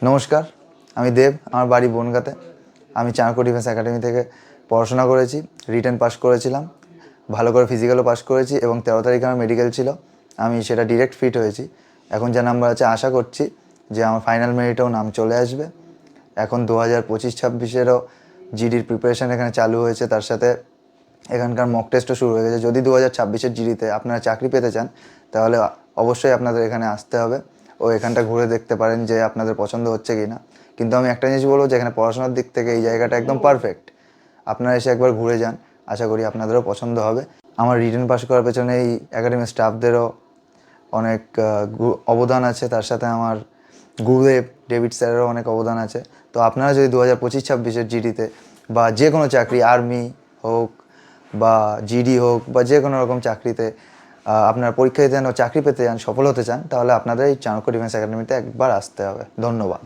নমস্কার, আমি দেব। আমার বাড়ি বনগাঁতে। আমি চাণক্য ডিফেন্স একাডেমি থেকে পড়াশোনা করেছি, রিটেন পাস করেছিলাম, ভালো করে ফিজিক্যালও পাস করেছি এবং 13 তারিখে আমার মেডিকেল ছিল। আমি সেটা ডিরেক্ট ফিট হয়েছি। এখন যা নাম্বার আছে আশা করছি যে আমার ফাইনাল মেরিটেও নাম চলে আসবে। এখন 2025-26-এরও জিডির প্রিপারেশান এখানে চালু হয়েছে, তার সাথে এখানকার মক টেস্টও শুরু হয়ে গেছে। যদি 2026-এর জিডিতে আপনারা চাকরি পেতে চান তাহলে অবশ্যই আপনাদের এখানে আসতে হবে ও এখানটা ঘুরে দেখতে পারেন যে আপনাদের পছন্দ হচ্ছে কি না। কিন্তু আমি একটা জিনিস বলবো যে এখানে পড়াশোনার দিক থেকে এই জায়গাটা একদম পারফেক্ট। আপনারা এসে একবার ঘুরে যান, আশা করি আপনাদেরও পছন্দ হবে। আমার রিটেন পাস করার পেছনে এই একাডেমির স্টাফদেরও অনেক অবদান আছে, তার সাথে আমার গুরুদেব ডেভিড স্যারেরও অনেক অবদান আছে। তো আপনারা যদি 2025-26-এর জিডিতে বা যে কোনো চাকরি, আর্মি হোক বা জিডি হোক বা যে কোনো রকম চাকরিতে আপনারা পরীক্ষা দিতে চান ও চাকরি পেতে চান, সফল হতে চান, তাহলে আপনাদের এই চাণক্য ডিফেন্স একাডেমিতে একবার আসতে হবে। ধন্যবাদ।